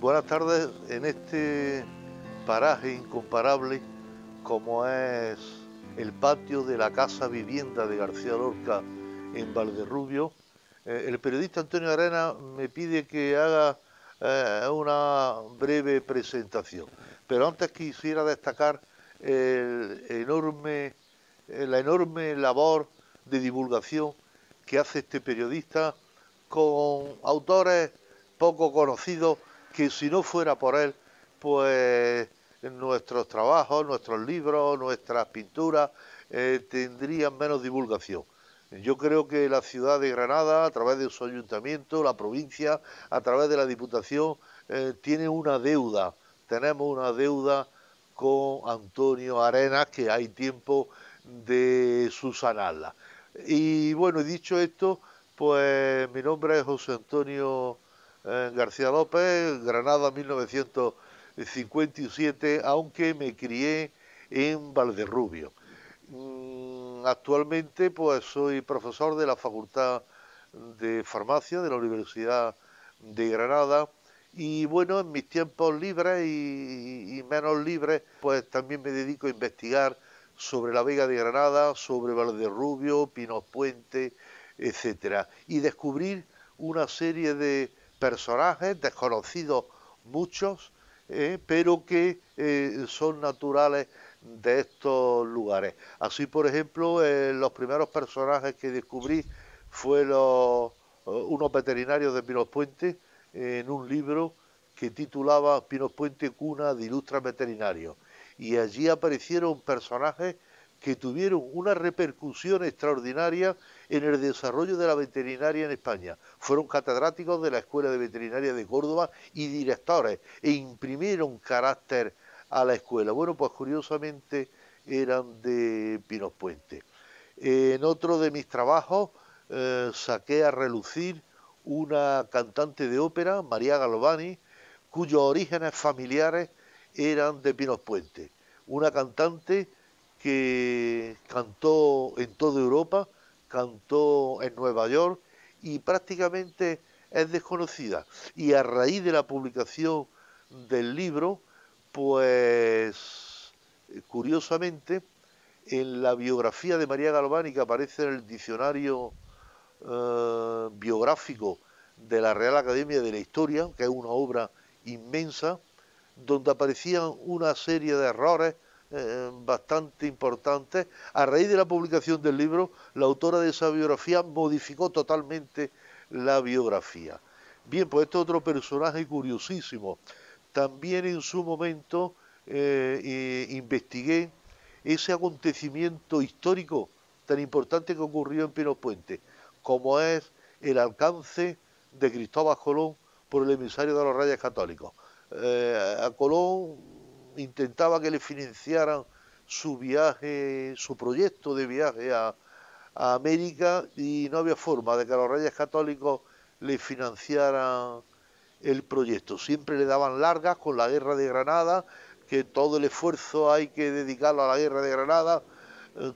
Buenas tardes en este paraje incomparable como es el patio de la casa vivienda de García Lorca en Valderrubio. El periodista Antonio Arena me pide que haga una breve presentación, pero antes quisiera destacar la enorme labor de divulgación que hace este periodista con autores poco conocidos que si no fuera por él, pues nuestros trabajos, nuestros libros, nuestras pinturas tendrían menos divulgación. Yo creo que la ciudad de Granada, a través de su ayuntamiento, la provincia, a través de la Diputación, tiene una deuda. Tenemos una deuda con Antonio Arenas, que hay tiempo de subsanarla. Y bueno, dicho esto, pues mi nombre es José Antonio García López, Granada 1957, aunque me crié en Valderrubio. Actualmente pues soy profesor de la Facultad de Farmacia de la Universidad de Granada y bueno, en mis tiempos libres y menos libres pues también me dedico a investigar sobre la Vega de Granada, sobre Valderrubio, Pinos Puente, etcétera, y descubrir una serie de personajes desconocidos muchos, pero que son naturales de estos lugares. Así, por ejemplo, los primeros personajes que descubrí fueron unos veterinarios de Pinos Puente en un libro que titulaba Pinos Puente, cuna de ilustres veterinarios. Y allí aparecieron personajes que tuvieron una repercusión extraordinaria en el desarrollo de la veterinaria en España. Fueron catedráticos de la Escuela de Veterinaria de Córdoba y directores e imprimieron carácter a la escuela. Bueno, pues curiosamente eran de Pinos Puente. En otro de mis trabajos saqué a relucir una cantante de ópera, María Galvani, cuyos orígenes familiares eran de Pinos Puente. Una cantante que cantó en toda Europa, cantó en Nueva York y prácticamente es desconocida. Y a raíz de la publicación del libro, pues curiosamente, en la biografía de María Galvani que aparece en el diccionario biográfico de la Real Academia de la Historia, que es una obra inmensa, donde aparecían una serie de errores bastante importantes. A raíz de la publicación del libro, la autora de esa biografía modificó totalmente la biografía. Bien, pues este otro personaje curiosísimo. También en su momento investigué ese acontecimiento histórico tan importante que ocurrió en Pinos Puente, como es el alcance de Cristóbal Colón por el emisario de los Reyes Católicos. A Colón intentaba que le financiaran su viaje, su proyecto de viaje a América y no había forma de que los Reyes Católicos le financiaran el proyecto. Siempre le daban largas con la guerra de Granada, que todo el esfuerzo hay que dedicarlo a la guerra de Granada,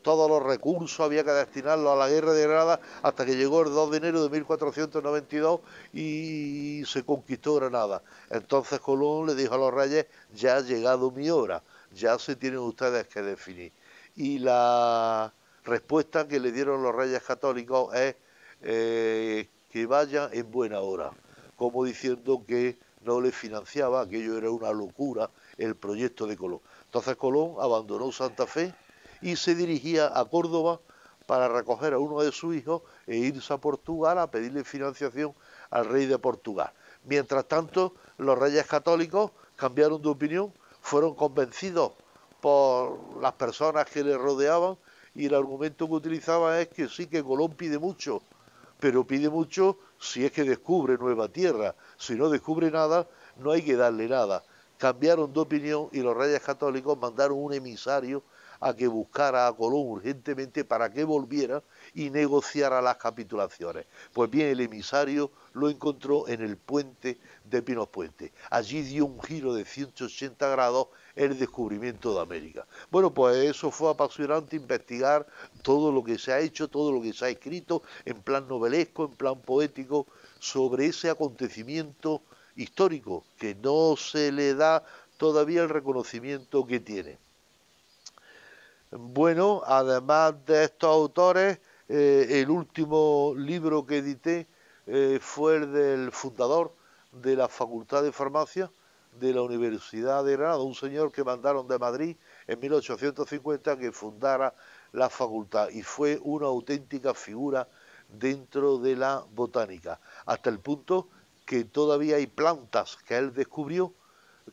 todos los recursos había que destinarlos a la guerra de Granada, hasta que llegó el 2 de enero de 1492 y se conquistó Granada. Entonces Colón le dijo a los reyes: ya ha llegado mi hora, ya se tienen ustedes que definir. Y la respuesta que le dieron los reyes católicos es que vayan en buena hora, como diciendo que no le financiaba, aquello era una locura, el proyecto de Colón. Entonces Colón abandonó Santa Fe y se dirigía a Córdoba para recoger a uno de sus hijos e irse a Portugal a pedirle financiación al rey de Portugal. Mientras tanto, los reyes católicos cambiaron de opinión, fueron convencidos por las personas que le rodeaban y el argumento que utilizaban es que sí, que Colón pide mucho, pero pide mucho si es que descubre nueva tierra. Si no descubre nada, no hay que darle nada. Cambiaron de opinión y los reyes católicos mandaron un emisario a que buscara a Colón urgentemente para que volviera y negociara las capitulaciones. Pues bien, el emisario lo encontró en el puente de Pinos Puente. Allí dio un giro de 180 grados el descubrimiento de América. Bueno, pues eso fue apasionante, investigar todo lo que se ha hecho, todo lo que se ha escrito en plan novelesco, en plan poético, sobre ese acontecimiento histórico, que no se le da todavía el reconocimiento que tiene. Bueno, además de estos autores, el último libro que edité fue el del fundador de la Facultad de Farmacia de la Universidad de Granada, un señor que mandaron de Madrid en 1850 que fundara la facultad, y fue una auténtica figura dentro de la botánica, hasta el punto que todavía hay plantas que él descubrió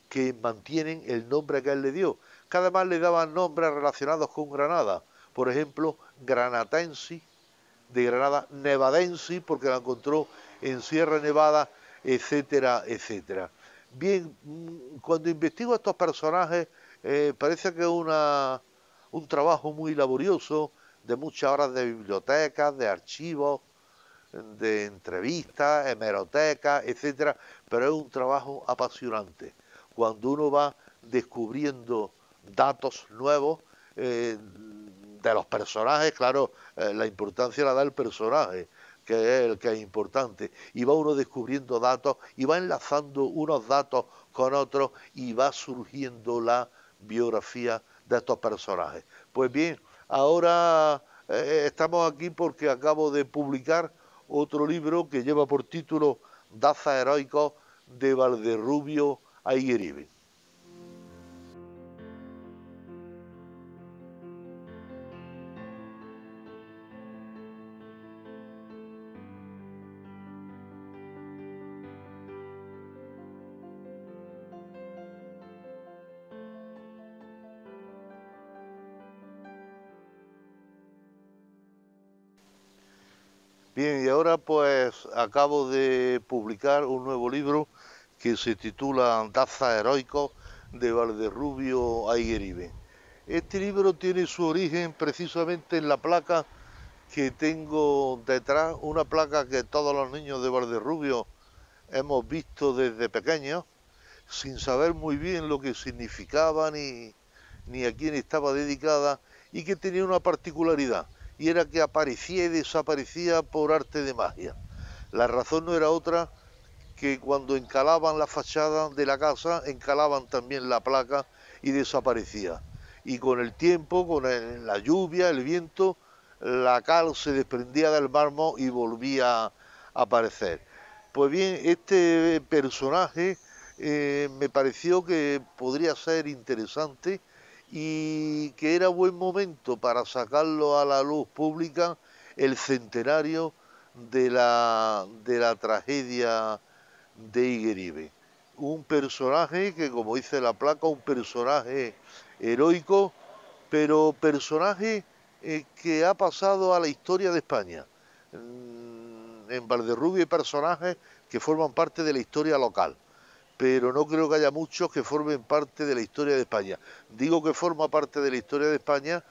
que mantienen el nombre que él le dio, que además le daban nombres relacionados con Granada, por ejemplo, granatensis, de Granada, nevadensis, porque la encontró en Sierra Nevada, etcétera, etcétera. Bien, cuando investigo a estos personajes, parece que es un trabajo muy laborioso, de muchas horas de bibliotecas, de archivos, de entrevistas, hemerotecas, etcétera, pero es un trabajo apasionante. Cuando uno va descubriendo datos nuevos de los personajes, claro, la importancia la da el personaje, que es el que es importante, y va uno descubriendo datos y va enlazando unos datos con otros y va surgiendo la biografía de estos personajes. Pues bien, ahora estamos aquí porque acabo de publicar otro libro que lleva por título Dazas heroicos de Valderrubio a Higueribe. Bien, y ahora pues acabo de publicar un nuevo libro que se titula Dazas heroicos de Valderrubio a Higueribe. Este libro tiene su origen precisamente en la placa que tengo detrás, una placa que todos los niños de Valderrubio hemos visto desde pequeños, sin saber muy bien lo que significaba ni a quién estaba dedicada, y que tenía una particularidad, y era que aparecía y desaparecía por arte de magia. La razón no era otra que cuando encalaban la fachada de la casa, encalaban también la placa y desaparecía. Y con el tiempo, la lluvia, el viento, la cal se desprendía del mármol y volvía a aparecer. Pues bien, este personaje me pareció que podría ser interesante y que era buen momento para sacarlo a la luz pública, el centenario de la tragedia de Higueribe. Un personaje que, como dice la placa, un personaje heroico, pero personaje que ha pasado a la historia de España. En Valderrubio hay personajes que forman parte de la historia local, pero no creo que haya muchos que formen parte de la historia de España. Digo que forma parte de la historia de España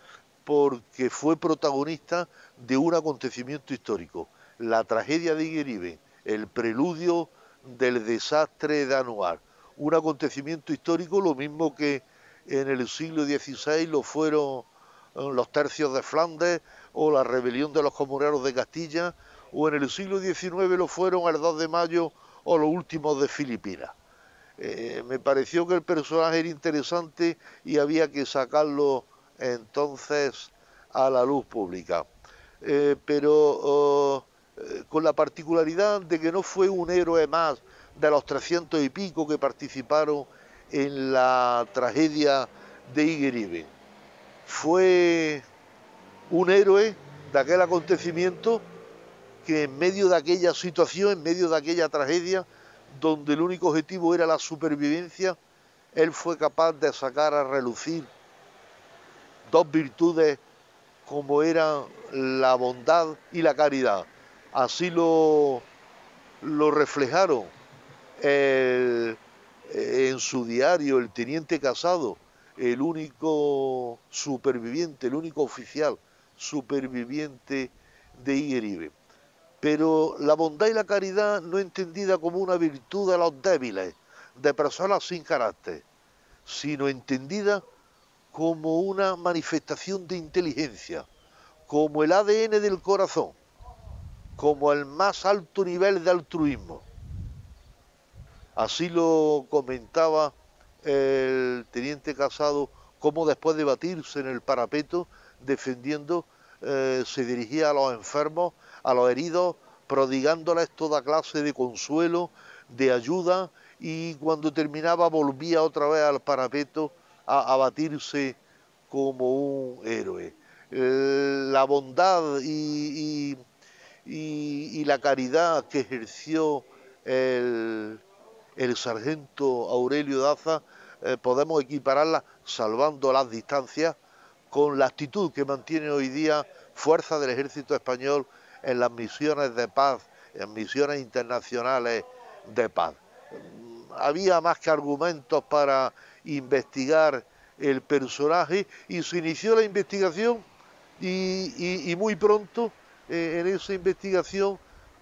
porque fue protagonista de un acontecimiento histórico, la tragedia de Higueribe, el preludio del desastre de Anuar, un acontecimiento histórico lo mismo que en el siglo XVI lo fueron los tercios de Flandes o la rebelión de los comuneros de Castilla, o en el siglo XIX lo fueron el 2 de mayo o los últimos de Filipinas. Me pareció que el personaje era interesante y había que sacarlo entonces a la luz pública. Pero con la particularidad de que no fue un héroe más de los 300 y pico que participaron en la tragedia de Higueribe. Fue un héroe de aquel acontecimiento que en medio de aquella situación, en medio de aquella tragedia, donde el único objetivo era la supervivencia, él fue capaz de sacar a relucir dos virtudes como eran la bondad y la caridad. Así lo reflejaron en su diario el teniente Casado, el único superviviente, el único oficial superviviente de Higueribe. Pero la bondad y la caridad no entendida como una virtud de los débiles, de personas sin carácter, sino entendida como una manifestación de inteligencia, como el ADN del corazón, como el más alto nivel de altruismo. Así lo comentaba el teniente Casado, cómo después de batirse en el parapeto, defendiendo, se dirigía a los enfermos, a los heridos, prodigándoles toda clase de consuelo, de ayuda, y cuando terminaba volvía otra vez al parapeto a batirse como un héroe. La bondad y la caridad que ejerció el, el sargento Aurelio Daza, podemos equipararla, salvando las distancias, con la actitud que mantiene hoy día fuerza del ejército español en las misiones de paz, en misiones internacionales de paz. Había más que argumentos para investigar el personaje y se inició la investigación y muy pronto en esa investigación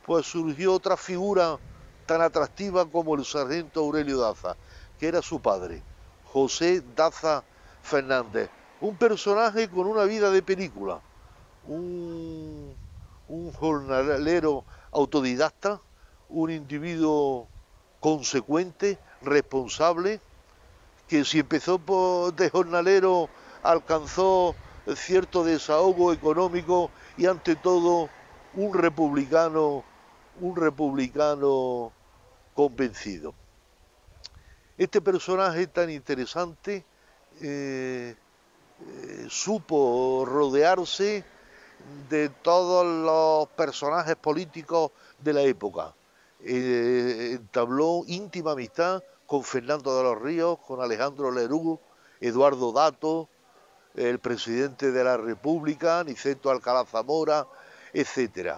pues surgió otra figura tan atractiva como el sargento Aurelio Daza, que era su padre, José Daza Fernández, un personaje con una vida de película, un, un jornalero autodidacta, un individuo consecuente, responsable, que si empezó de jornalero alcanzó cierto desahogo económico y ante todo un republicano convencido. Este personaje tan interesante supo rodearse de todos los personajes políticos de la época. Entabló íntima amistad con Fernando de los Ríos, con Alejandro Lerú, Eduardo Dato, el presidente de la República, Niceto Alcalá Zamora, etc.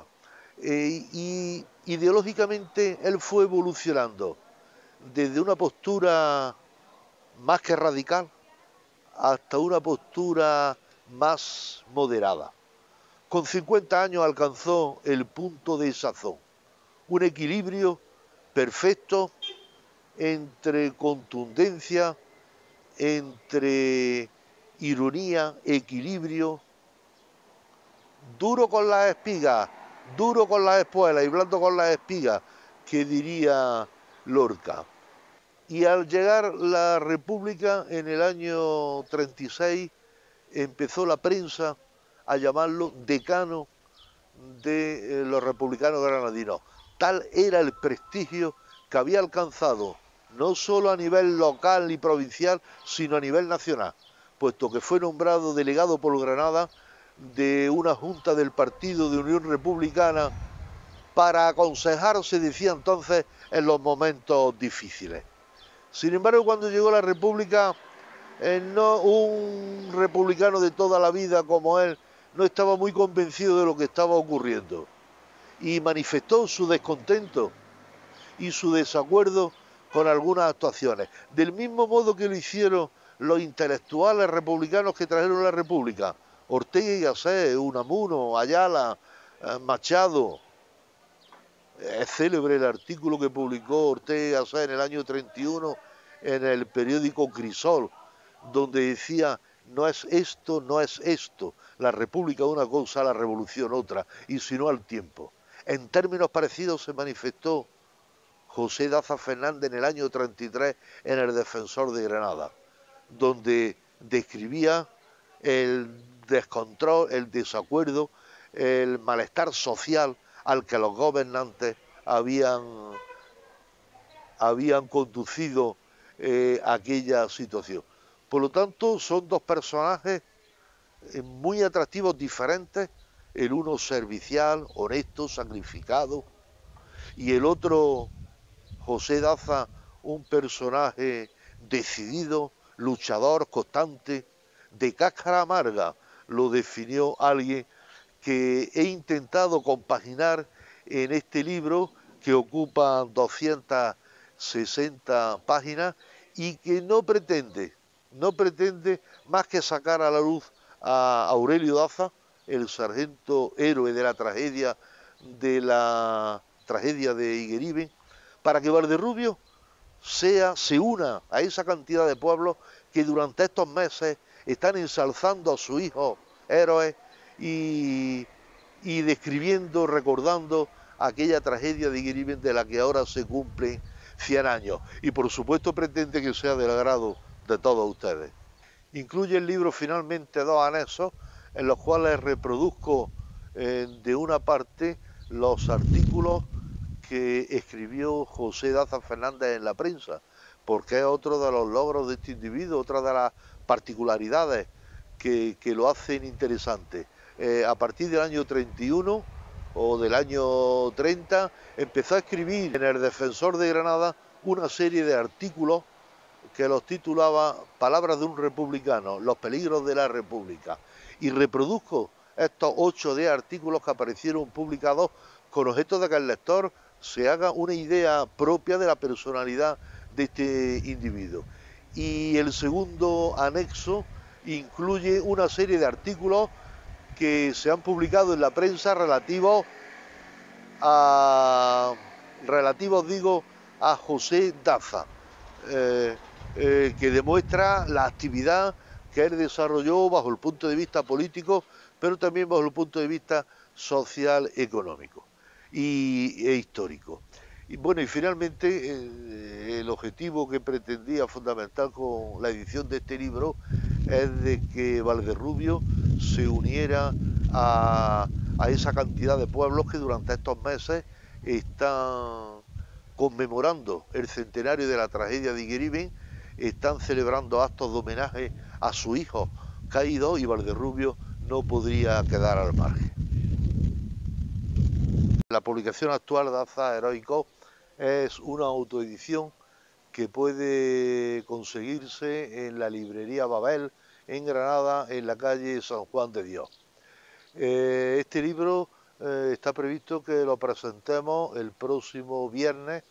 Y ideológicamente él fue evolucionando desde una postura más que radical hasta una postura más moderada. Con 50 años alcanzó el punto de sazón, un equilibrio perfecto entre contundencia, entre ironía, equilibrio, duro con las espigas, duro con las espuelas y blando con las espigas, que diría Lorca. Y al llegar la República en el año 36, empezó la prensa a llamarlo decano de los republicanos granadinos. Tal era el prestigio que había alcanzado, no solo a nivel local y provincial, sino a nivel nacional, puesto que fue nombrado delegado por Granada de una junta del Partido de Unión Republicana para aconsejar, se decía entonces, en los momentos difíciles. Sin embargo, cuando llegó la República, no, un republicano de toda la vida como él no estaba muy convencido de lo que estaba ocurriendo y manifestó su descontento y su desacuerdo con algunas actuaciones, del mismo modo que lo hicieron los intelectuales republicanos que trajeron la República, Ortega y Gasset, Unamuno, Ayala, Machado. Es célebre el artículo que publicó Ortega y Gasset en el año 31 en el periódico Crisol, donde decía: no es esto, no es esto, la república una cosa, la revolución otra, y si no al tiempo. En términos parecidos se manifestó José Daza Fernández en el año 33 en El Defensor de Granada, donde describía el descontrol, el desacuerdo, el malestar social al que los gobernantes habían conducido aquella situación. Por lo tanto, son dos personajes muy atractivos, diferentes, el uno servicial, honesto, sacrificado, y el otro, José Daza, un personaje decidido, luchador, constante, de cáscara amarga, lo definió alguien que he intentado compaginar en este libro, que ocupa 260 páginas y que no pretende más que sacar a la luz a Aurelio Daza, el sargento héroe de la tragedia de Higueribe, para que Valderrubio se una a esa cantidad de pueblos que durante estos meses están ensalzando a su hijo héroe y describiendo, recordando aquella tragedia de Higueribe de la que ahora se cumplen 100 años y por supuesto pretende que sea del agrado de todos ustedes. Incluye el libro finalmente 2 anexos en los cuales reproduzco de una parte los artículos que escribió José Daza Fernández en la prensa, porque es otro de los logros de este individuo, otra de las particularidades que lo hacen interesante. A partir del año 31 o del año 30 empezó a escribir en El Defensor de Granada una serie de artículos que los titulaba Palabras de un republicano, los peligros de la república. Y reproduzco estos 8 o 10 artículos que aparecieron publicados con objeto de que el lector se haga una idea propia de la personalidad de este individuo. Y el segundo anexo incluye una serie de artículos que se han publicado en la prensa relativos a José Daza, que demuestra la actividad que él desarrolló bajo el punto de vista político, pero también bajo el punto de vista social, económico e histórico. Y bueno, y finalmente el objetivo que pretendía fundamental con la edición de este libro es de que Valderrubio se uniera a esa cantidad de pueblos que durante estos meses están conmemorando el centenario de la tragedia de Igueríben, están celebrando actos de homenaje a su hijo caído y Valderrubio no podría quedar al margen. La publicación actual de Daza Heroicos es una autoedición que puede conseguirse en la librería Babel en Granada, en la calle San Juan de Dios. Este libro está previsto que lo presentemos el próximo viernes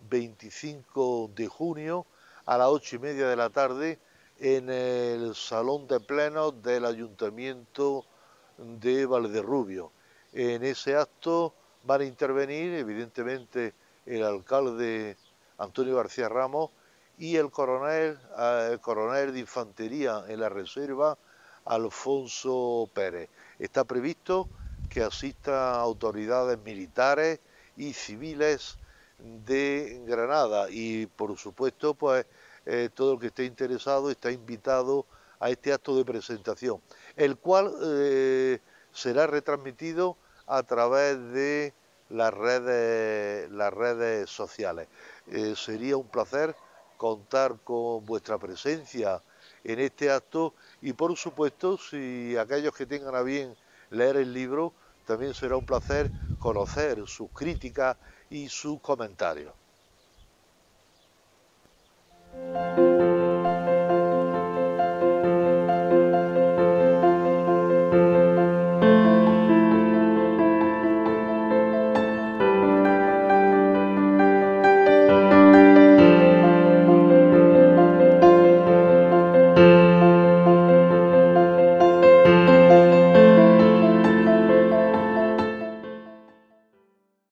25 de junio a las 8:30 de la tarde en el Salón de Plenos del Ayuntamiento de Valderrubio. En ese acto van a intervenir, evidentemente, el alcalde Antonio García Ramos y el coronel de infantería en la reserva, Alfonso Pérez. Está previsto que asistan autoridades militares y civiles de Granada y, por supuesto, pues todo el que esté interesado está invitado a este acto de presentación, el cual será retransmitido a través de las redes sociales. Sería un placer contar con vuestra presencia en este acto y, por supuesto, si aquellos que tengan a bien leer el libro, también será un placer conocer sus críticas y sus comentarios.